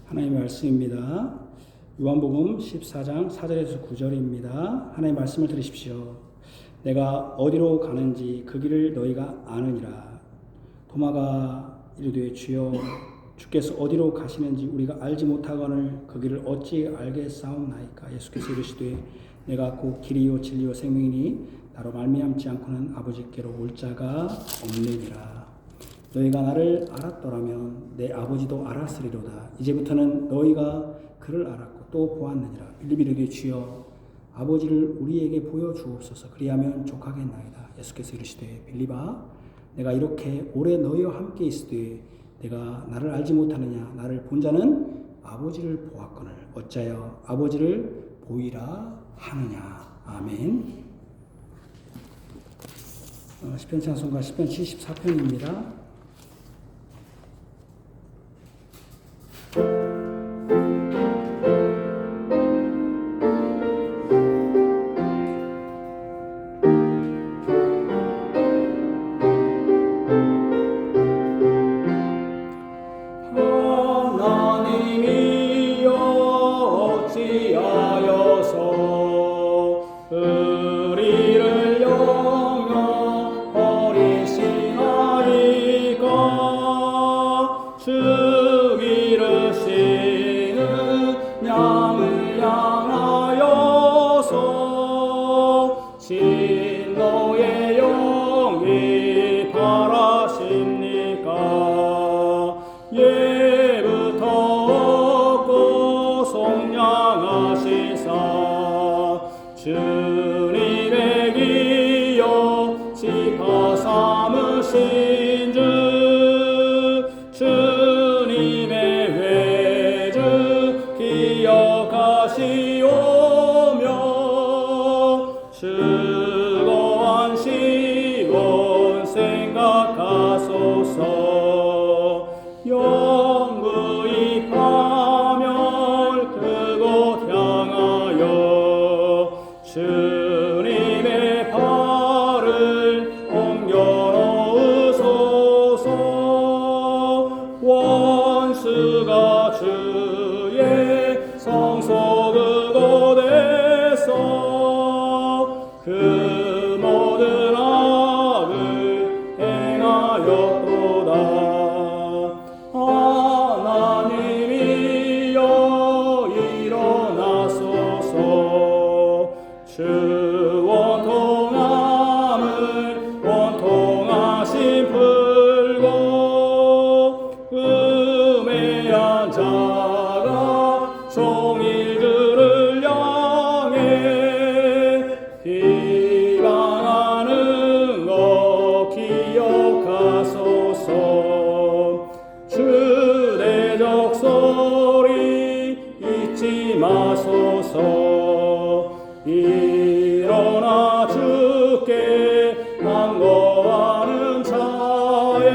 하나님의 말씀입니다. 요한복음 14장 4절에서 9절입니다. 하나님의 말씀을 들으십시오. 내가 어디로 가는지 그 길을 너희가 아느니라. 도마가 이르되 주여 주께서 어디로 가시는지 우리가 알지 못하거늘 그 길을 어찌 알겠사옵나이까. 예수께서 이르시되 내가 곧 길이요 진리요 생명이니 나로 말미암지 않고는 아버지께로 올 자가 없느니라. 너희가 나를 알았더라면 내 아버지도 알았으리로다. 이제부터는 너희가 그를 알았고 또 보았느니라. 빌립이 이르되 주여 아버지를 우리에게 보여주옵소서. 그리하면 족하겠나이다. 예수께서 이르시되 빌립아 내가 이렇게 오래 너희와 함께 있으되 내가 나를 알지 못하느냐. 나를 본 자는 아버지를 보았거늘 어찌하여 아버지를 보이라 하느냐. 아멘. 시편 찬송가 시편 74편입니다. 주님의 기여 지파 삼으신 주 주님의 회주 기억하시오며 즐거운 시온 생각하소서. 영구히 파멸 그곳 향하여 주님의 발을 옮겨놓으소서. 원수가 주의 성소 그곳에서 그 모든 악을 행하였도다. 하나님이여 일어나소서. 주 원통함을 원통하신 풀고 음해한 자가 종일 그를 향해 비방하는 것 기억하소서. 주대적 소리 잊지 마소서. 일어나 주께 반거하는 자에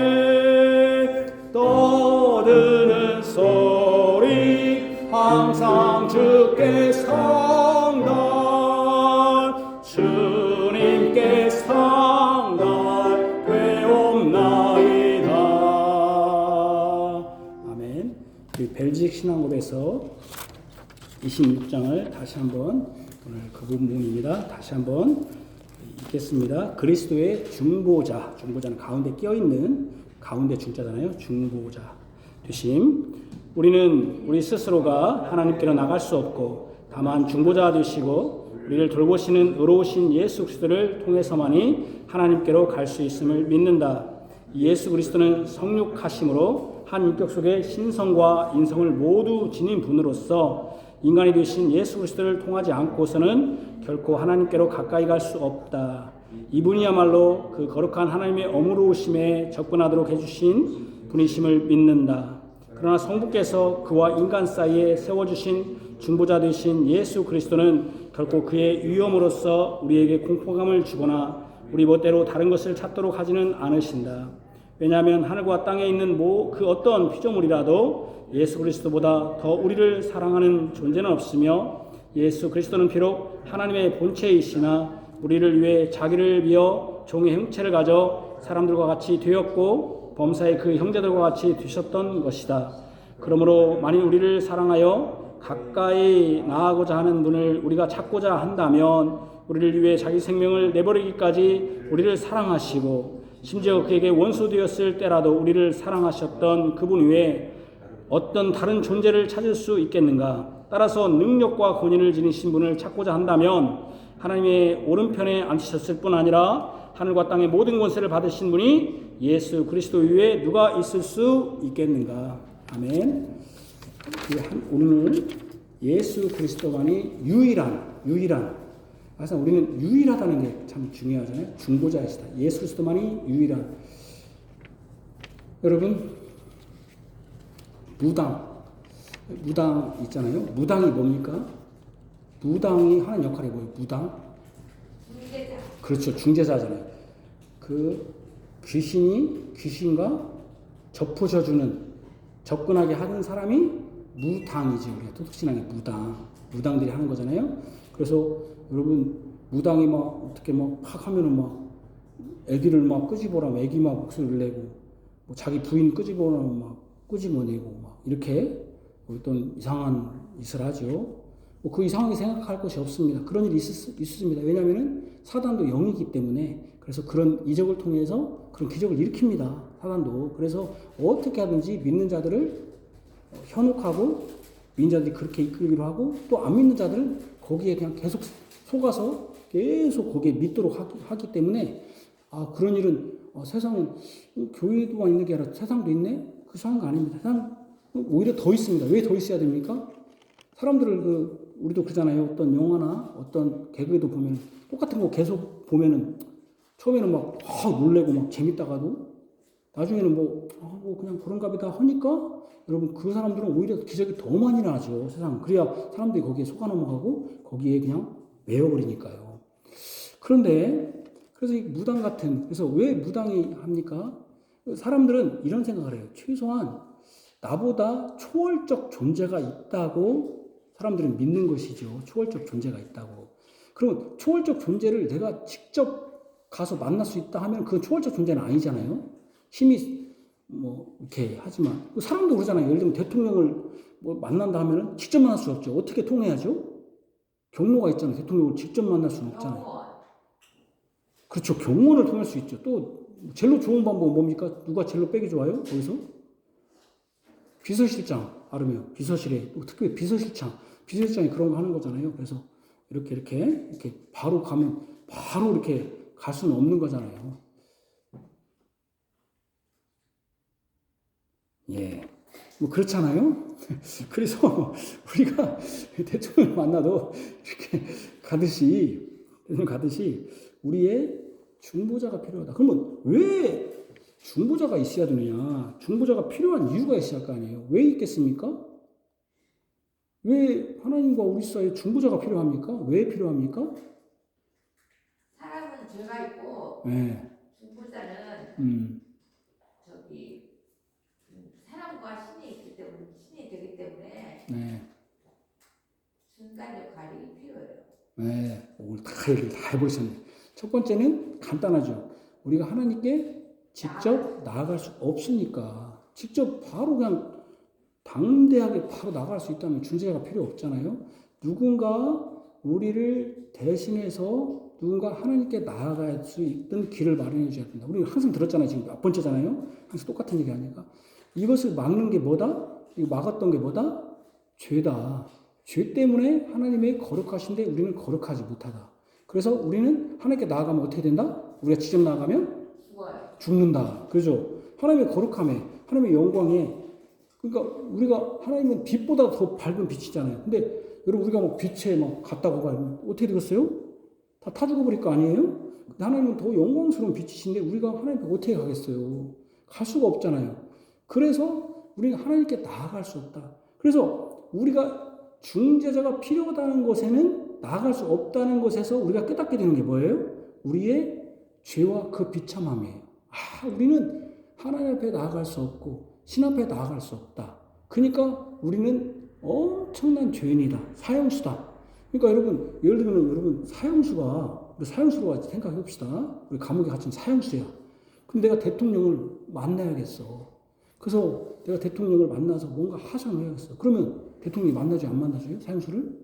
떠드는 소리 항상 주께 상달 주님께 상달 되옵나이다. 아멘. 벨직 신앙고에서 26장을 다시 한번 오늘 그 부분입니다. 다시 한번 읽겠습니다. 그리스도의 중보자, 중보자는 가운데 끼어있는 가운데 중자잖아요. 중보자 되심. 우리는 우리 스스로가 하나님께로 나갈 수 없고 다만 중보자가 되시고 우리를 돌보시는 의로우신 예수 그리스도를 통해서만이 하나님께로 갈 수 있음을 믿는다. 예수 그리스도는 성육하심으로 한 인격 속에 신성과 인성을 모두 지닌 분으로서 인간이 되신 예수 그리스도를 통하지 않고서는 결코 하나님께로 가까이 갈 수 없다. 이분이야말로 그 거룩한 하나님의 어무로우심에 접근하도록 해주신 분이심을 믿는다. 그러나 성부께서 그와 인간 사이에 세워주신 중보자 되신 예수 그리스도는 결코 그의 위엄으로서 우리에게 공포감을 주거나 우리 멋대로 다른 것을 찾도록 하지는 않으신다. 왜냐하면 하늘과 땅에 있는 그 어떤 피조물이라도 예수 그리스도보다 더 우리를 사랑하는 존재는 없으며 예수 그리스도는 비록 하나님의 본체이시나 우리를 위해 자기를 비어 종의 형체를 가져 사람들과 같이 되었고 범사의 그 형제들과 같이 되셨던 것이다. 그러므로 만일 우리를 사랑하여 가까이 나아가고자 하는 분을 우리가 찾고자 한다면 우리를 위해 자기 생명을 내버리기까지 우리를 사랑하시고 심지어 그에게 원수 되었을 때라도 우리를 사랑하셨던 그분 외에 어떤 다른 존재를 찾을 수 있겠는가? 따라서 능력과 권위를 지니신 분을 찾고자 한다면 하나님의 오른편에 앉으셨을 뿐 아니라 하늘과 땅의 모든 권세를 받으신 분이 예수 그리스도 위에 누가 있을 수 있겠는가? 아멘. 오늘 예수 그리스도만이 유일한 그래서 우리는 유일하다는 게 참 중요하잖아요. 중보자이시다. 예수 그리스도만이 유일한. 여러분 무당 있잖아요. 무당이 뭡니까? 무당이 하는 역할이 뭐예요? 무당? 중재자. 그렇죠. 중재자잖아요. 그 귀신과 접근하게 하는 사람이 무당이지. 우리가 토독신앙의 무당들이 하는 거잖아요. 그래서 여러분 무당이 막 어떻게 막 팍 하면은 막 애기를 막 끄집어라, 애기 막 목소리를 내고 뭐 자기 부인 끄집어라 막 끄집어내고 막 이렇게 어떤 이상한 짓을 하죠. 뭐 그 이상하게 생각할 것이 없습니다. 그런 일이 있습니다. 왜냐하면은 사단도 영이기 때문에. 그래서 그런 이적을 통해서 그런 기적을 일으킵니다. 사단도. 그래서 어떻게 하든지 믿는 자들을 현혹하고 믿는 자들이 그렇게 이끌기로 하고 또 안 믿는 자들은 거기에 그냥 계속 속아서 계속 거기에 믿도록 하기 때문에 그런 일은 세상은 교회도만 있는 게 아니라 세상도 있네? 그 상황이 아닙니다. 세상 오히려 더 있습니다. 왜 더 있어야 됩니까? 사람들을 우리도 그러잖아요. 어떤 영화나 어떤 개그에도 보면 똑같은 거 계속 보면은 처음에는 막 놀래고 막 재밌다가도 나중에는 뭐 그냥 그런가 보다 하니까 여러분 그 사람들은 오히려 기적이 더 많이 나죠. 세상. 그래야 사람들이 거기에 속아 넘어가고 거기에 그냥 매여버리니까요. 그런데 그래서 이 무당 같은 그래서 왜 무당이 합니까? 사람들은 이런 생각을 해요. 최소한 나보다 초월적 존재가 있다고 사람들은 믿는 것이죠. 초월적 존재가 있다고. 그러면 초월적 존재를 내가 직접 가서 만날 수 있다 하면 그 초월적 존재는 아니잖아요. 힘이 뭐 이렇게 하지만 사람도 그러잖아요. 예를 들면 대통령을 뭐 만난다 하면은 직접 만날 수 없죠. 어떻게 통해야죠? 경로가 있잖아요. 대통령을 직접 만날 수는 없잖아요. 그렇죠. 경로를 통할 수 있죠. 또 제일 좋은 방법은 뭡니까? 누가 제일 빼기 좋아요? 거기서? 비서실장 아르면 비서실에 특히 비서실장이 그런 거 하는 거잖아요. 그래서 이렇게 바로 가면 바로 이렇게 갈 수는 없는 거잖아요. 예. 뭐 그렇잖아요. 그래서 우리가 대통령을 만나도 이렇게 가듯이 우리의 중보자가 필요하다. 그러면 왜 중보자가 있어야 되느냐? 중보자가 필요한 이유가 있어야 할 거 아니에요. 왜 있겠습니까? 왜 하나님과 우리 사이에 중보자가 필요합니까? 왜 필요합니까? 사람은 죄가 있고 네. 중보자는 사람과 신이 되기 때문에 네. 중간 역할이 필요해요. 네. 오늘 다 얘기를 다 해버리셨네요. 첫 번째는 간단하죠. 우리가 하나님께 직접 나아갈 수 없으니까 직접 바로 그냥 당대하게 바로 나갈 수 있다면 중재자가 필요 없잖아요. 누군가 우리를 대신해서 누군가 하나님께 나아갈 수 있던 길을 마련해 줘야 된다. 우리 항상 들었잖아요. 지금 몇 번째잖아요. 항상 똑같은 얘기 아니까. 이것을 막는 게 뭐다? 이거 막았던 게 뭐다? 죄다. 죄 때문에 하나님의 거룩하신데 우리는 거룩하지 못하다. 그래서 우리는 하나님께 나아가면 어떻게 된다? 우리가 직접 나아가면 죽는다. 그죠? 하나님의 거룩함에, 하나님의 영광에, 그러니까 우리가 하나님은 빛보다 더 밝은 빛이잖아요. 근데 여러분 우리가 뭐 빛에 막 갔다고 가면 어떻게 되겠어요? 다 타 죽어버릴 거 아니에요? 근데 하나님은 더 영광스러운 빛이신데 우리가 하나님 앞에 어떻게 가겠어요? 갈 수가 없잖아요. 그래서 우리가 하나님께 나아갈 수 없다. 그래서 우리가 중재자가 필요하다는 것에는 나아갈 수 없다는 것에서 우리가 깨닫게 되는 게 뭐예요? 우리의 죄와 그 비참함이에요. 우리는 하나님 앞에 나아갈 수 없고 신 앞에 나아갈 수 없다. 그러니까 우리는 엄청난 죄인이다. 사형수다. 그러니까 여러분 예를 들면 여러분 사형수로 생각해 봅시다. 우리 감옥에 갇힌 사형수야. 그럼 내가 대통령을 만나야겠어. 그래서 내가 대통령을 만나서 뭔가 하소연을 해야겠어. 그러면 대통령이 만나줘요? 안 만나줘요? 사형수를?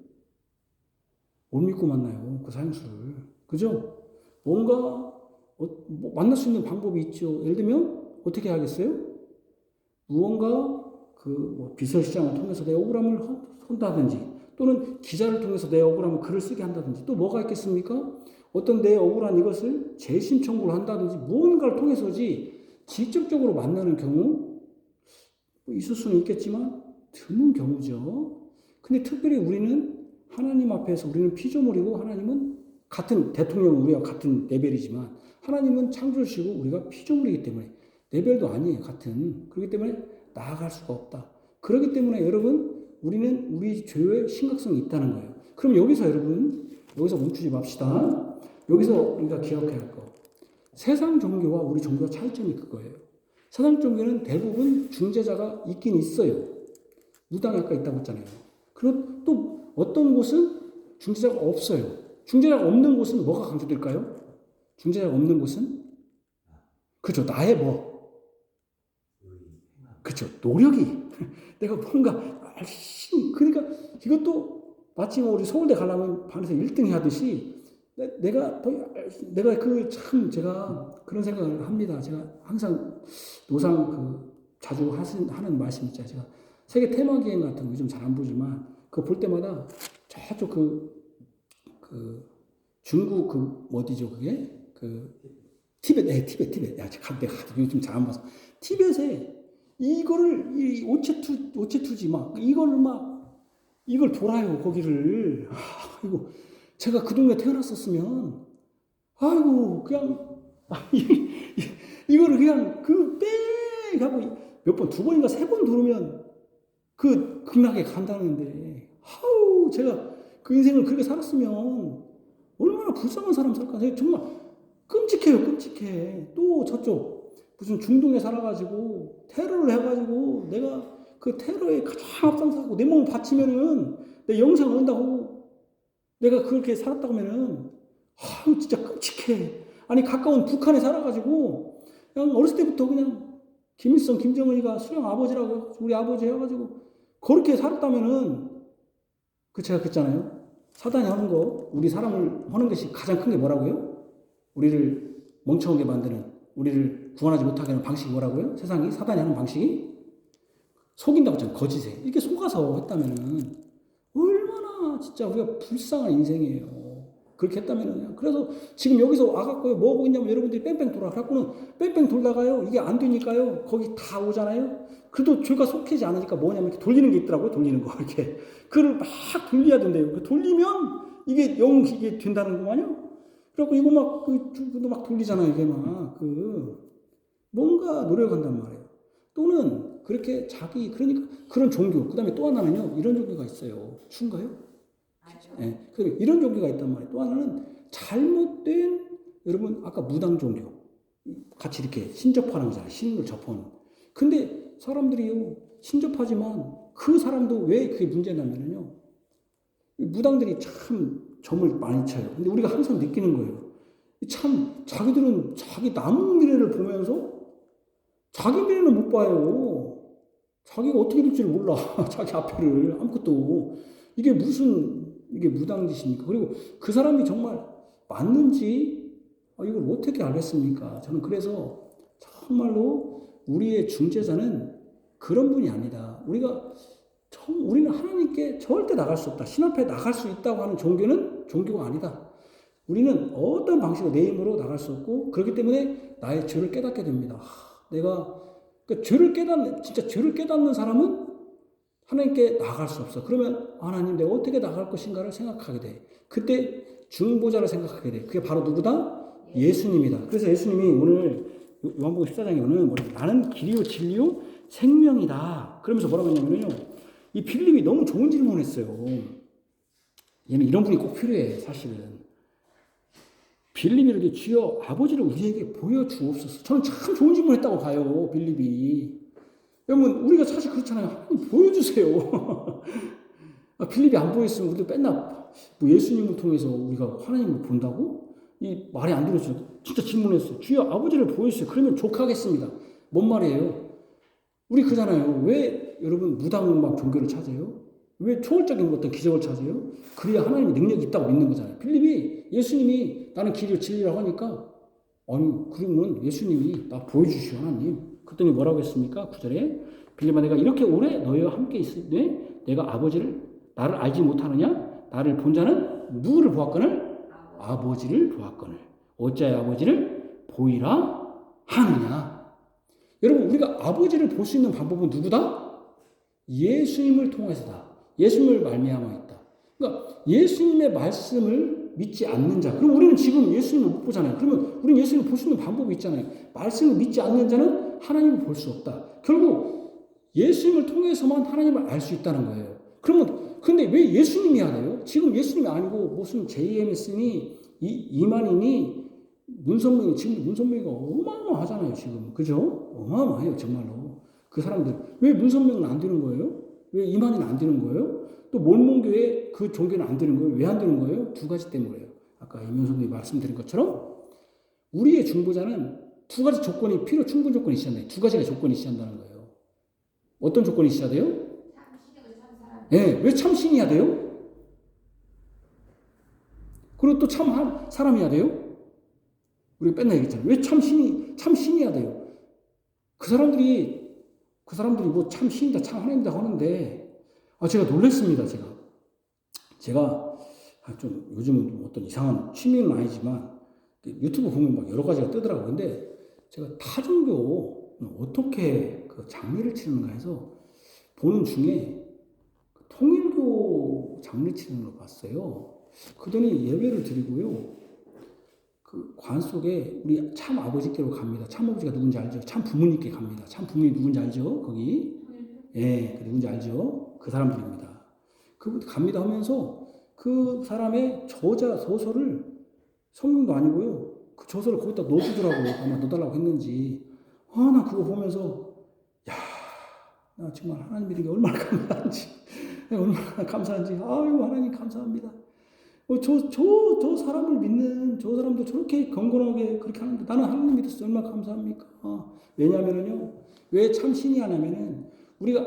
못 믿고 만나요. 그 사형수를. 그죠? 뭔가 뭐 만날 수 있는 방법이 있죠. 예를 들면 어떻게 하겠어요? 무언가 뭐 비서실장을 통해서 내 억울함을 한다든지 또는 기자를 통해서 내 억울함을 글을 쓰게 한다든지 또 뭐가 있겠습니까? 어떤 내 억울한 이것을 재심 청구를 한다든지 무언가를 통해서지 직접적으로 만나는 경우 뭐 있을 수는 있겠지만 드문 경우죠. 근데 특별히 우리는 하나님 앞에서 우리는 피조물이고 하나님은 같은 대통령은 우리와 같은 레벨이지만 하나님은 창조주시고 우리가 피조물이기 때문에 레벨도 아니에요. 같은. 그렇기 때문에 나아갈 수가 없다. 그렇기 때문에 여러분 우리는 우리 죄의 심각성이 있다는 거예요. 그럼 여기서 여러분 여기서 멈추지 맙시다. 여기서 우리가 기억해야 할 거. 세상 종교와 우리 종교와 차이점이 그거예요. 세상 종교는 대부분 중재자가 있긴 있어요. 무당이 아까 있다고 했잖아요. 그리고 또 어떤 곳은 중재자가 없어요. 중재자가 없는 곳은 뭐가 강조될까요? 중재자가 없는 곳은? 그죠. 나의 뭐? 그죠. 노력이. 내가 뭔가 열심히. 그러니까 이것도 마치 우리 서울대 가려면 반에서 1등 해야 하듯이 내가 제가 그런 생각을 합니다. 제가 항상 노상 자주 하는 말씀 있잖아요. 제가 세계 테마기행 같은 거 요즘 잘 안 보지만 그거 볼 때마다 저쪽 중국 어디죠 그게? 티벳. 야, 제가 요즘 잘 안 봐서. 티벳에 이거를, 오체투지 이걸 돌아요, 거기를. 이거, 제가 그 동네 태어났었으면, 아이고, 그냥, 이거를 그냥 하고 몇 번, 2번인가 3번 돌으면 극락에 간다는데, 제가 그 인생을 그렇게 살았으면, 얼마나 불쌍한 사람 살까? 정말 끔찍해요, 끔찍해. 또 저쪽, 무슨 중동에 살아가지고, 테러를 해가지고, 내가 그 테러에 가장 앞장서고 내 몸을 바치면은, 내 영생 온다고, 내가 그렇게 살았다고 하면은, 진짜 끔찍해. 아니, 가까운 북한에 살아가지고, 그냥 어렸을 때부터 그냥, 김일성, 김정은이가 수령 아버지라고, 우리 아버지 해가지고, 그렇게 살았다면은, 제가 그랬잖아요. 사단이 하는 거, 우리 사람을 하는 것이 가장 큰 게 뭐라고요? 우리를 멍청하게 만드는, 우리를 구원하지 못하게 하는 방식이 뭐라고요? 세상이, 사단이 하는 방식이? 속인다고 했잖아요. 거짓에. 이렇게 속아서 했다면은, 얼마나 진짜 우리가 불쌍한 인생이에요. 그렇게 했다면은. 그래서 지금 여기서 와갖고 뭐 하고 있냐면 여러분들이 뺑뺑 돌아. 갖고는 뺑뺑 돌다가요. 이게 안 되니까요. 거기 다 오잖아요. 그래도 죄가 속히지 않으니까 뭐냐면 이렇게 돌리는 게 있더라고요. 돌리는 거. 이렇게. 그걸 막 돌려야 된대요. 돌리면 이게 이게 된다는 거만요. 그래갖고 이거 막 돌리잖아요. 이게 뭔가 노력한단 말이에요. 또는 그렇게 그러니까 그런 종교. 그 다음에 또 하나는요. 이런 종교가 있어요. 추운가요? 네. 이런 종교가 있단 말이에요. 또 하나는 잘못된, 여러분, 아까 무당 종교. 같이 이렇게 신접하는 거잖아요. 신을 접하는. 근데 사람들이요. 신접하지만 그 사람도 왜 그게 문제냐면요. 무당들이 참 점을 많이 쳐요. 근데 우리가 항상 느끼는 거예요. 참, 자기들은 자기 남은 미래를 보면서 자기 미래는 못 봐요. 자기가 어떻게 될지를 몰라. 자기 앞에를. 아무것도. 이게 무당짓입니까? 그리고 그 사람이 정말 맞는지, 이걸 어떻게 알겠습니까? 저는 그래서 정말로 우리의 중재자는 그런 분이 아니다. 우리는 하나님께 절대 나갈 수 없다. 신 앞에 나갈 수 있다고 하는 종교는 종교가 아니다. 우리는 어떤 방식으로 내 힘으로 나갈 수 없고, 그렇기 때문에 나의 죄를 깨닫게 됩니다. 그러니까 진짜 죄를 깨닫는 사람은 하나님께 나갈 수 없어. 그러면 하나님 내가 어떻게 나갈 것인가를 생각하게 돼. 그때 중보자를 생각하게 돼. 그게 바로 누구다? 예수님이다. 그래서 예수님이 오늘 요한복음 14장에 오늘 나는 길이요 진리요 생명이다. 그러면서 뭐라고 했냐면요. 이 빌립이 너무 좋은 질문을 했어요. 얘는 이런 분이 꼭 필요해. 사실은. 빌립이 이렇게 주여 아버지를 우리에게 보여주옵소서. 저는 참 좋은 질문을 했다고 봐요. 빌립이. 여러분 우리가 사실 그렇잖아요. 하나님 보여주세요. 빌립이 안 보였으면 우리도 맨날 예수님을 통해서 우리가 하나님을 본다고? 이 말이 안 들어서 진짜 질문했어요. 주여 아버지를 보여주세요. 그러면 족하겠습니다. 뭔 말이에요? 우리 그잖아요. 왜 여러분 무당막 종교를 찾아요? 왜 초월적인 어떤 기적을 찾아요? 그래야 하나님의 능력이 있다고 믿는 거잖아요. 필립이 예수님이 나는 길이요 진리라고 하니까 아니 그러면 예수님이 나 보여주시오 하나님. 그랬더니 뭐라고 했습니까? 9절에 빌립아 내가 이렇게 오래 너희와 함께 있으되 내가 아버지를 나를 알지 못하느냐? 나를 본 자는 누구를 보았거늘? 아버지를 보았거늘. 어찌하여 아버지를 보이라 하느냐? 여러분 우리가 아버지를 볼 수 있는 방법은 누구다? 예수님을 통해서다. 예수님을 말미암아 있다. 그러니까 예수님의 말씀을 믿지 않는 자. 그럼 우리는 지금 예수님을 못 보잖아요. 그러면 우리는 예수님을 볼 수 있는 방법이 있잖아요. 말씀을 믿지 않는 자는 하나님을 볼 수 없다. 결국 예수님을 통해서만 하나님을 알 수 있다는 거예요. 그러면 근데 왜 예수님이야 돼요? 지금 예수님이 아니고 무슨 JMS니 이만희니 문선명이 지금 문선명이가 어마어마하잖아요. 지금 그죠? 어마어마해요 정말로. 그 사람들 왜 문선명은 안 되는 거예요? 왜 이만희는 안 되는 거예요? 또 몰몬교회 그 종교는 안 되는 거예요? 왜 안 되는 거예요? 두 가지 때문에요. 아까 임현선님이 말씀드린 것처럼 우리의 중보자는 두 가지 조건이 필요 충분 조건이 있어야 돼요. 두 가지가 조건이 있어야 한다는 거예요. 어떤 조건이 있어야 돼요? 네, 왜 참신이야 돼요? 그리고 또 참 사람이야 돼요? 우리가 맨날 얘기했잖아요. 왜 참신이야 돼요? 그 사람들이 뭐 참신이다, 참 하나님이다 하는데, 제가 놀랬습니다, 제가 좀 요즘은 어떤 이상한 취미는 아니지만, 유튜브 보면 막 여러 가지가 뜨더라고요. 근데 제가 타종교 어떻게 그 장례를 치르는가 해서 보는 중에 통일교 장례 치르는 걸 봤어요. 그러더니 예배를 드리고요. 그 관 속에 우리 참 아버지께로 갑니다. 참 아버지가 누군지 알죠? 참 부모님께 갑니다. 참 부모님 누군지 알죠? 거기. 예, 누군지 알죠? 그 사람들입니다. 그분 갑니다 하면서 그 사람의 저자 서서를 성경도 아니고요. 그 저서를 거기다 넣어주더라고요. 아마 넣어달라고 했는지. 나 그거 보면서 야, 나 정말 하나님 믿는 게 얼마나 감사한지. 얼마나 감사한지. 아유 하나님 감사합니다. 저 사람을 믿는 저 사람도 저렇게 경건하게 그렇게 하는데 나는 하나님 믿었어 얼마나 감사합니까? 왜냐하면요 왜 참신이 하냐면은 우리가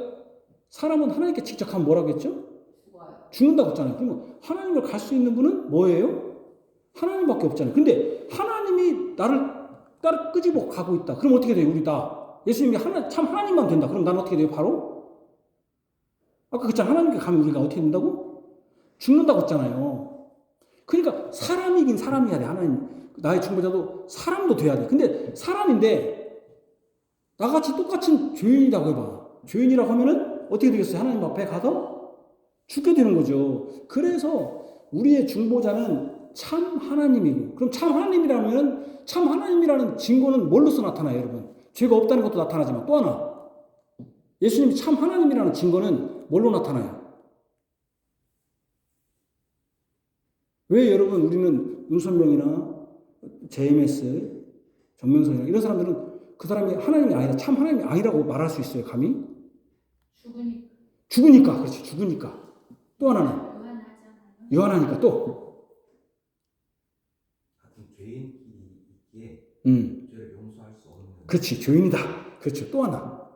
사람은 하나님께 직접 가면 뭐라고 했죠? 죽는다고 했잖아요. 그러면 하나님을 갈 수 있는 분은 뭐예요? 하나님밖에 없잖아요. 근데 하나님이 나를 끄집어 가고 있다. 그럼 어떻게 돼요? 우리 다 예수님이 참 하나님만 된다. 그럼 나는 어떻게 돼요? 바로 아까 그랬잖아요. 하나님께 가면 우리가 어떻게 된다고? 죽는다고 했잖아요. 그러니까 사람이긴 사람이야 돼. 하나님 나의 중보자도 사람도 돼야 돼. 근데 사람인데 나같이 똑같은 죄인이라고 해봐. 죄인이라고 하면은 어떻게 되겠어요? 하나님 앞에 가서 죽게 되는 거죠. 그래서 우리의 중보자는 참 하나님이고 그럼 참 하나님이라면 참 하나님이라는 증거는 뭘로서 나타나요 여러분? 죄가 없다는 것도 나타나지만 또 하나 예수님이 참 하나님이라는 증거는 뭘로 나타나요? 왜 여러분 우리는 윤선명이나 JMS, 정명선이나 이런 사람들은 그 사람이 하나님이 아니라 참 하나님이 아니라고 말할 수 있어요 감히? 죽으니까 그렇지 죽으니까 또 하나는 유한하니까 또 같은 죄인끼리 있기에 죄를 용서할 수 없는 그렇지 죄인이다 그렇죠 또 하나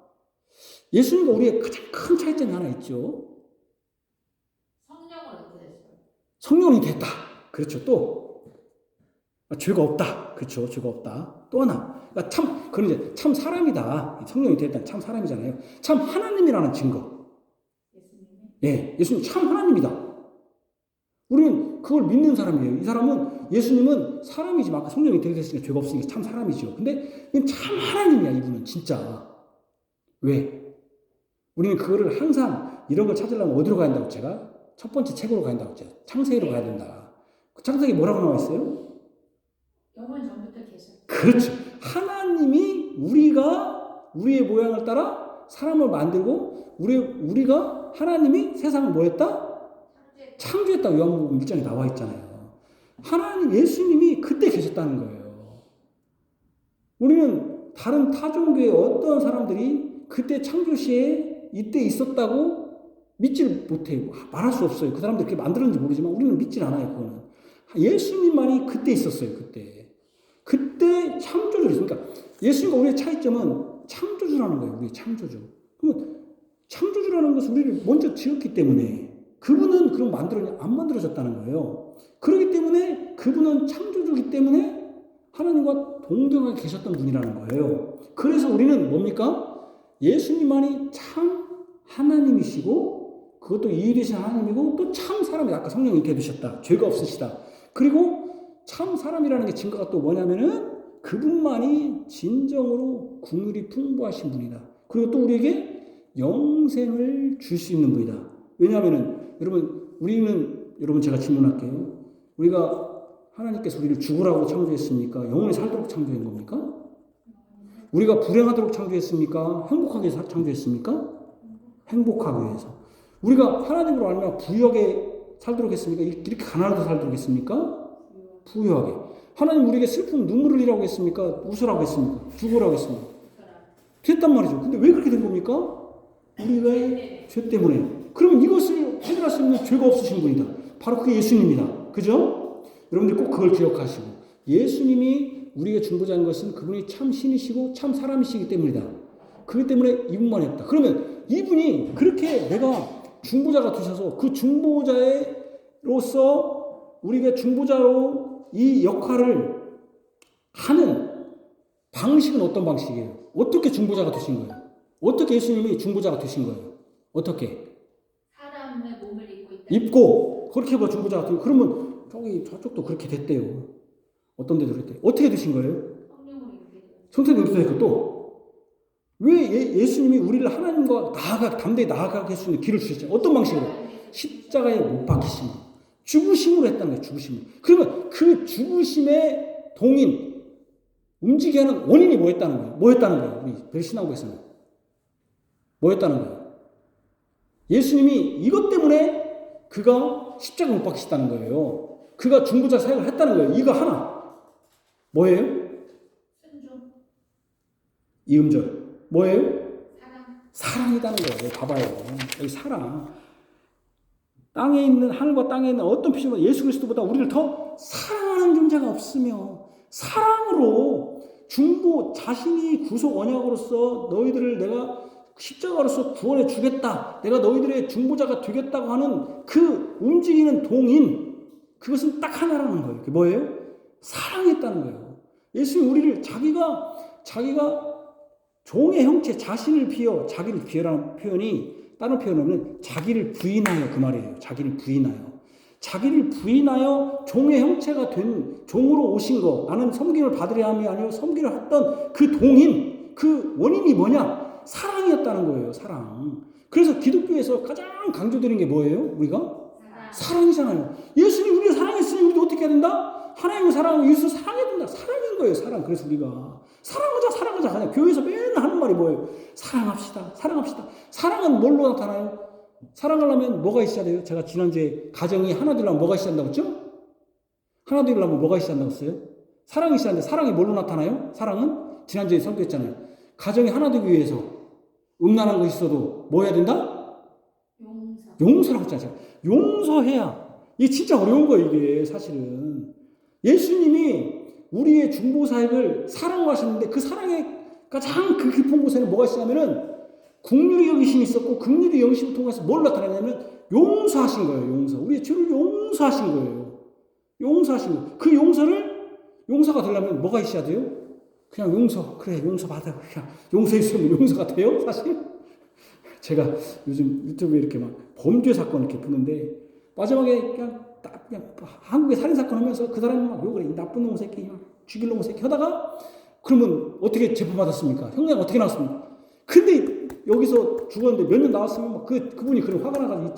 예수님과 우리의 가장 큰 차이점이 하나 있죠 성령이 됐다 그렇죠 또 죄가 없다 그렇죠 죄가 없다 또 하나 그러니까 그건 이제 참 사람이다 성령이 됐다 참 사람이잖아요 참 하나님이라는 증거 예, 예수님 참 하나님이다 우리는 그걸 믿는 사람이에요. 이 사람은 예수님은 사람이지만 아까 성령이 되셨으니까 죄가 없으니까 참 사람이죠. 근데 참 하나님이야 이분은 진짜. 왜? 우리는 그거를 항상 이런 걸 찾으려면 어디로 가야 된다고 제가? 첫 번째 책으로 가야 된다고 제가. 창세기로 가야 된다. 그 창세기 뭐라고 나와 있어요? 영원 전부터 계셨. 그렇죠. 하나님이 우리의 모양을 따라 사람을 만들고 우리가 하나님이 세상을 뭐 했다? 창조했다고 요한복음 1장에 나와 있잖아요. 하나님 예수님이 그때 계셨다는 거예요. 우리는 다른 타종교의 어떤 사람들이 그때 창조 시에 이때 있었다고 믿지를 못해요. 말할 수 없어요. 그 사람들이 그렇게 만들었는지 모르지만 우리는 믿질 않아요. 그거는 예수님만이 그때 있었어요. 그때 창조주를 그러니까 예수님과 우리의 차이점은 창조주 창조주라는 거예요. 우리 창조주. 그러면 창조주라는 것은 우리를 먼저 지었기 때문에 그분은 그럼 안 만들어졌다는 거예요. 그렇기 때문에 그분은 창조주기 때문에 하나님과 동등하게 계셨던 분이라는 거예요. 그래서 우리는 뭡니까? 예수님만이 참 하나님이시고 그것도 이유되신 하나님이고 또 참 사람이다. 아까 성령이 이렇게 해주셨다. 죄가 없으시다. 그리고 참 사람이라는 게 증거가 또 뭐냐면은 그분만이 진정으로 긍휼이 풍부하신 분이다. 그리고 또 우리에게 영생을 줄 수 있는 분이다. 왜냐하면은 여러분 제가 질문할게요. 우리가 하나님께서 우리를 죽으라고 창조했습니까? 영원히 살도록 창조한 겁니까? 우리가 불행하도록 창조했습니까? 행복하게 창조했습니까? 행복하기 위해서. 우리가 하나님으로 알면 부유하게 살도록 했습니까? 이렇게 가난하게 살도록 했습니까? 부유하게. 하나님 우리에게 슬픔, 눈물을 흘리라고 했습니까? 웃으라고 했습니까? 죽으라고 했습니까? 됐단 말이죠. 근데 왜 그렇게 된 겁니까? 우리가 죄 때문에. 그러면 이것을 해결할 수 있는 죄가 없으신 분이다. 바로 그게 예수님이다. 그죠? 여러분들 꼭 그걸 기억하시고 예수님이 우리에게 중보자인 것은 그분이 참 신이시고 참 사람이시기 때문이다. 그렇기 때문에 이분만 했다. 그러면 이분이 그렇게 내가 중보자가 되셔서 그 중보자로서 우리가 중보자로 이 역할을 하는 방식은 어떤 방식이에요? 어떻게 중보자가 되신 거예요? 어떻게 예수님이 중보자가 되신 거예요? 어떻게? 사람의 몸을 입고 있다. 입고 그렇게 뭐 중보자가 되고 그러면 저쪽도 그렇게 됐대요. 어떤 데도 그랬대요. 어떻게 되신 거예요? 성령으로 입게 돼요. 성령으로 입게 됐고 또 왜 예수님이 우리를 하나님과 담대히 나아가게 할 수 있는 길을 주셨죠? 어떤 방식으로? 십자가에 못 박히심으로. 죽으심으로 했다는 거예요. 죽으심으로. 그러면 그 죽으심의 동인, 움직이게 하는 원인이 뭐였다는 거예요? 뭐였다는 거예요? 우리 배신하고에서는. 뭐였다는 거예요? 예수님이 이것 때문에 그가 십자가에 못 박히셨다는 거예요. 그가 중보자 사역을 했다는 거예요. 이거 하나. 뭐예요? 순종. 이음절. 뭐예요? 사랑. 사랑이라는 거예요. 봐봐요. 여기 사랑. 땅에 있는 하늘과 땅에 있는 어떤 피조물 예수 그리스도보다 우리를 더 사랑하는 존재가 없으며 사랑으로 자신이 구속 언약으로서 너희들을 내가 십자가로서 구원해 주겠다. 내가 너희들의 중보자가 되겠다고 하는 그 움직이는 동인 그것은 딱 하나라는 거예요. 그게 뭐예요? 사랑했다는 거예요. 예수님이 우리를 자기가 종의 형체 자기를 비하라는 표현이 다른 표현으로는 자기를 부인하여 그 말이에요. 자기를 부인하여 종의 형체가 된 종으로 오신 거 나는 섬김을 받으려 함이 아니요 섬기려 했던 그 동인 그 원인이 뭐냐? 사랑이었다는 거예요. 사랑. 그래서 기독교에서 가장 강조드리는 게 뭐예요? 우리가? 사랑이잖아요. 예수님이 우리를 사랑했으니 우리도 어떻게 해야 된다? 하나님을 사랑하고 예수를 사랑해야 된다. 사랑인 거예요. 사랑. 그래서 우리가 사랑하자 하냐. 교회에서 맨날 하는 말이 뭐예요? 사랑합시다. 사랑은 뭘로 나타나요? 사랑하려면 뭐가 있어야 돼요? 제가 지난주에 가정이 하나 되려면 뭐가 있어야 한다고 했죠? 하나 되려면 뭐가 있어야 한다고 했어요? 사랑이 있어야 하는데 사랑이 뭘로 나타나요? 사랑은 지난주에 설교했잖아요. 가정이 하나 되기 위해서 음란한 거 있어도 뭐 해야 된다? 용서라고 했잖아요. 용서해야. 이게 진짜 어려운 거예요. 이게 사실은. 예수님이 우리의 중보사역을 사랑으로 하셨는데 그 사랑의 가장 그 깊은 곳에는 뭐가 있었냐면은 긍휼히 여기심이 있었고 긍휼히 여기심을 통해서 뭘 나타내냐면 용서하신 거예요. 용서. 우리의 죄를 용서하신 거예요. 용서하신 거예요. 그 용서가 되려면 뭐가 있어야 돼요? 그냥 그래 용서 받아. 그냥 용서했으면 용서가 돼요? 사실? 제가 요즘 유튜브에 이렇게 막 범죄 사건 이렇게 보는데 마지막에 그냥 한국의 살인사건 하면서 그 사람이 막 욕을 해. 나쁜 놈 새끼, 막 죽일 놈 새끼 하다가 그러면 어떻게 재판 받았습니까? 형량 어떻게 나왔습니까? 근데 여기서 죽었는데 몇 년 나왔으면 막 그분이 그런 화가 나가지고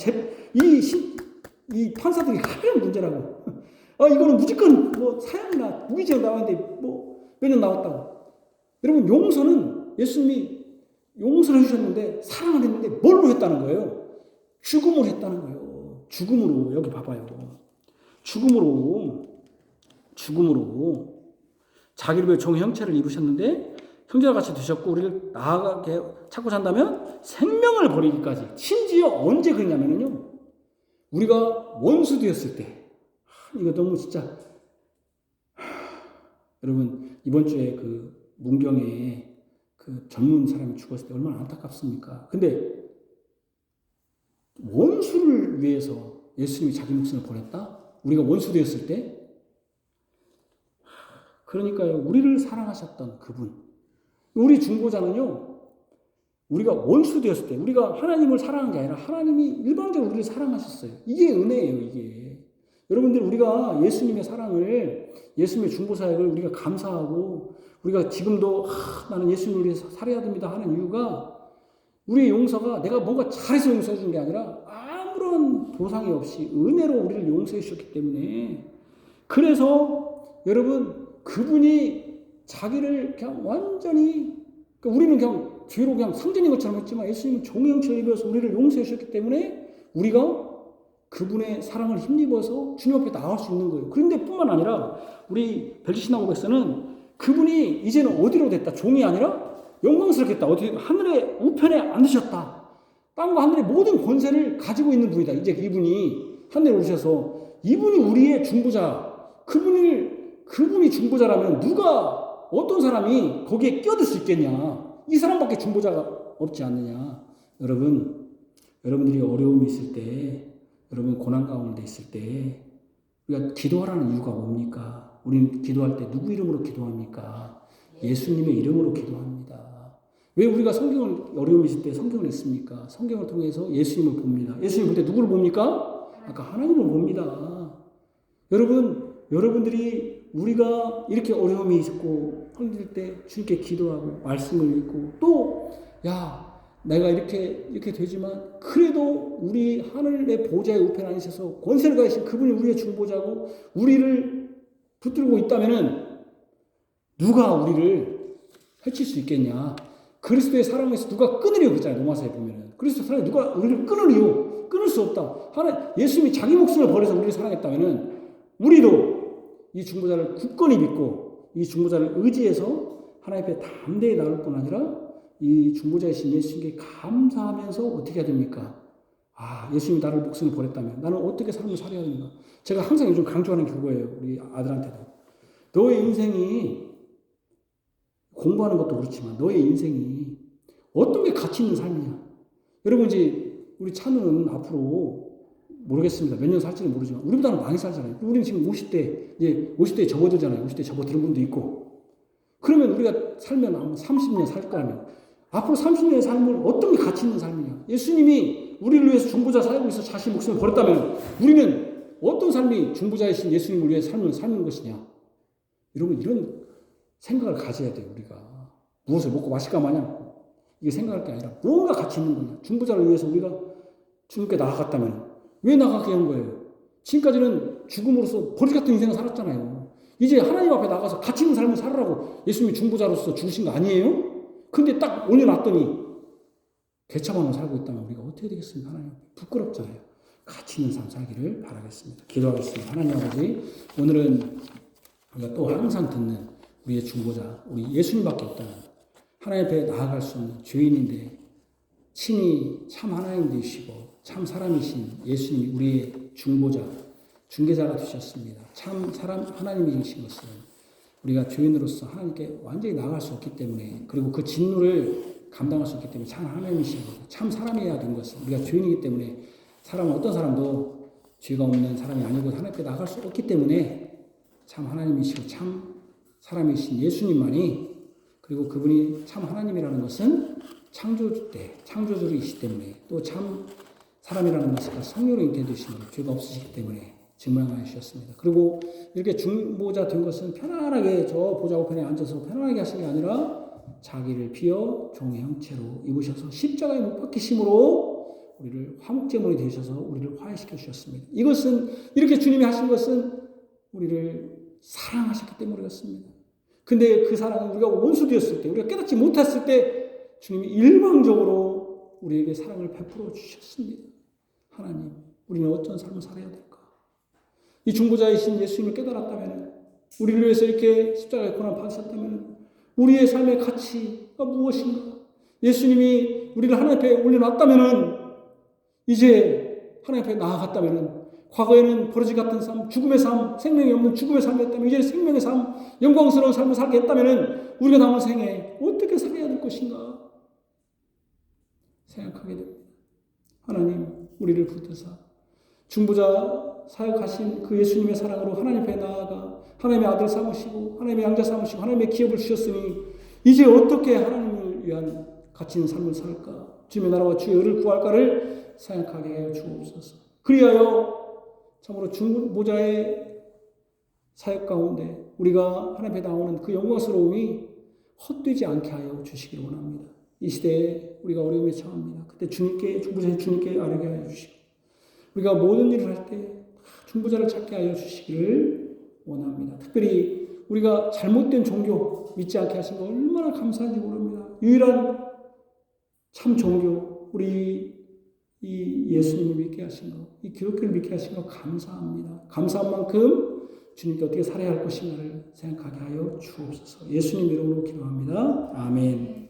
이 판사들이 하는 문제라고. 이거는 무조건 뭐 사형이나 무기징역 나왔는데 뭐 몇 년 나왔다고. 여러분 용서는 예수님이 용서를 해주셨는데 사랑을 했는데 뭘로 했다는 거예요? 죽음으로 했다는 거예요. 죽음으로. 여기 봐봐요. 죽음으로 자기를 위해 종의 형체를 입으셨는데 형제와 같이 되셨고 우리를 나아가게 찾고 산다면 생명을 버리기까지. 심지어 언제 그랬냐면요. 우리가 원수 되었을 때. 이거 너무 진짜 여러분 이번 주에 그 문경에 그 그 젊은 사람이 죽었을 때 얼마나 안타깝습니까? 근데 원수를 위해서 예수님이 자기 목숨을 버렸다? 우리가 원수 되었을 때? 그러니까요, 우리를 사랑하셨던 그분. 우리 중보자는요, 우리가 원수 되었을 때, 우리가 하나님을 사랑한 게 아니라 하나님이 일방적으로 우리를 사랑하셨어요. 이게 은혜예요, 이게. 여러분들, 우리가 예수님의 사랑을, 예수님의 중보사역을 우리가 감사하고, 우리가 지금도, 나는 예수님을 위해서 살아야 됩니다 하는 이유가, 우리의 용서가 내가 뭔가 잘해서 용서해 준 게 아니라, 아무런 보상이 없이 은혜로 우리를 용서해 주셨기 때문에, 그래서 여러분, 그분이 자기를 그냥 완전히, 그러니까 우리는 그냥 죄로 그냥 상전인 것처럼 했지만 예수님은 종의 형체를 입어서 우리를 용서해 주셨기 때문에 우리가 그분의 사랑을 힘입어서 주님 앞에 나갈 수 있는 거예요. 그런데 뿐만 아니라 우리 벨기신앙고백서는 그분이 이제는 어디로 됐다? 종이 아니라 영광스럽겠다. 어디 하늘의 우편에 앉으셨다. 땅과 하늘의 모든 권세를 가지고 있는 분이다. 이제 이분이 하늘에 오셔서 이분이 우리의 중보자. 그분이 중보자라면 누가 어떤 사람이 거기에 끼어들 수 있겠냐? 이 사람밖에 중보자가 없지 않느냐? 여러분들이 어려움이 있을 때, 여러분 고난 가운데 있을 때 우리가 기도하라는 이유가 뭡니까? 우리는 기도할 때 누구 이름으로 기도합니까? 예수님의 이름으로 기도합니다. 왜 우리가 성경을 어려움이 있을 때 성경을 읽습니까? 성경을 통해서 예수님을 봅니다. 예수님 볼 때 누구를 봅니까? 아까 하나님을 봅니다. 여러분들이 우리가 이렇게 어려움이 있고 힘들 때 주님께 기도하고 말씀을 읽고 또 내가 이렇게 되지만 그래도 우리 하늘의 보좌의 우편에 앉으셔서 권세를 가지신 그분이 우리의 중보자고 우리를 붙들고 있다면은 누가 우리를 해칠 수 있겠냐? 그리스도의 사랑에서 누가 끊으려 그러잖아요. 로마서에 보면은 그리스도의 사랑에 누가 우리를 끊으려? 끊을 수 없다. 예수님이 자기 목숨을 버려서 우리를 사랑했다면은 우리도 이 중보자를 굳건히 믿고 이 중보자를 의지해서 하나님 앞에 담대히 나올 뿐 아니라 이 중보자이신 예수님께 감사하면서 어떻게 해야 됩니까? 예수님이 나를 목숨을 버렸다면 나는 어떻게 삶을 살아야 되는가? 제가 항상 요즘 강조하는 그거예요. 우리 아들한테도. 너의 인생이 공부하는 것도 그렇지만 너의 인생이 어떤 게 가치 있는 삶이냐? 여러분 이제 우리 찬우는 앞으로 모르겠습니다. 몇 년 살지는 모르지만 우리보다는 많이 살잖아요. 우리는 지금 50대, 이제 50대에 접어들잖아요. 50대에 접어드는 분도 있고. 그러면 우리가 살면 30년 살 거라면 앞으로 30년의 삶을 어떤 게 가치 있는 삶이냐. 예수님이 우리를 위해서 중보자 살고 있어 자신 목숨을 버렸다면 우리는 어떤 삶이 중보자이신 예수님을 위해 삶는 것이냐. 여러분 이런 생각을 가져야 돼요. 우리가. 무엇을 먹고 마실까 마냥 이게 생각할 게 아니라 무엇가 가치 있는 거냐. 중보자를 위해서 우리가 주님께 나아갔다면 왜 나가게 한 거예요? 지금까지는 죽음으로써 버리 같은 인생을 살았잖아요. 이제 하나님 앞에 나가서 가치 있는 삶을 살으라고 예수님이 중보자로서 죽으신 거 아니에요? 근데 딱 올려놨더니 개차반으로 살고 있다면 우리가 어떻게 되겠습니까? 하나님 부끄럽잖아요. 가치 있는 삶 살기를 바라겠습니다. 기도하겠습니다. 하나님 아버지, 오늘은 우리가 또 항상 듣는 우리의 중보자, 우리 예수님밖에 없다는 하나님 앞에 나아갈 수 없는 죄인인데 친히 참 하나님 되시고 참 사람이신 예수님이 우리의 중보자, 중개자가 되셨습니다. 참 사람 하나님이신 것은 우리가 죄인으로서 하나님께 완전히 나아갈 수 없기 때문에 그리고 그 진노를 감당할 수 없기 때문에 참 하나님이신 것, 참 사람이어야 된 것은 우리가 죄인이기 때문에 사람은 어떤 사람도 죄가 없는 사람이 아니고 하나님께 나아갈 수 없기 때문에 참 하나님이시고 참 사람이신 예수님만이 그리고 그분이 참 하나님이라는 것은 창조주이시기 때문에 또 참 사람이라는 것은 성령으로 잉태되신 분, 죄가 없으시기 때문에 증명하여 주셨습니다. 그리고 이렇게 중보자 된 것은 편안하게 저 보좌 우편에 앉아서 편안하게 하신 게 아니라 자기를 비어 종의 형체로 입으셔서 십자가에 못 박히심으로 우리를 화목제물이 되셔서 우리를 화해시켜 주셨습니다. 이것은 이렇게 주님이 하신 것은 우리를 사랑하셨기 때문이었습니다. 근데 그 사랑은 우리가 원수 되었을 때, 우리가 깨닫지 못했을 때 주님이 일방적으로 우리에게 사랑을 베풀어 주셨습니다. 하나님, 우리는 어떤 삶을 살아야 될까? 이 중보자이신 예수님을 깨달았다면, 우리를 위해서 이렇게 십자가에 고난 받으셨다면 우리의 삶의 가치가 무엇인가? 예수님이 우리를 하나님 앞에 올려놨다면 이제 하나님 앞에 나아갔다면 과거에는 버러지 같은 삶, 죽음의 삶, 생명이 없는 죽음의 삶이었다면 이제 생명의 삶, 영광스러운 삶을 살게 했다면 우리가 남은 생에 어떻게 살아야 될 것인가 생각하게 됩니다. 하나님 우리를 붙드사 중보자 사역하신 그 예수님의 사랑으로 하나님 앞에 나아가 하나님의 아들 삼으시고 하나님의 양자 삼으시고 하나님의 기업을 주셨으니 이제 어떻게 하나님을 위한 가치 있는 삶을 살까? 주님의 나라와 주의 의를 구할까를 생각하게 하여 주옵소서. 그리하여 참으로 중보자의 사역 가운데 우리가 하나님 앞에 나오는 그 영광스러움이 헛되지 않게 하여 주시기 원합니다. 이 시대에 우리가 어려움에 처합니다. 그때 주님께 중보자의 주님께 아뢰게 하여 주시고 우리가 모든 일을 할 때 중보자를 찾게 하여 주시기를 원합니다. 특별히 우리가 잘못된 종교 믿지 않게 하신 거 얼마나 감사한지 모릅니다. 유일한 참 종교 우리 이 예수님을 믿게 하신 거, 이 기독교를 믿게 하신 거 감사합니다. 감사한 만큼 주님께 어떻게 살아야 할 것인가를 생각하게 하여 주옵소서. 예수님 이름으로 기도합니다. 아멘.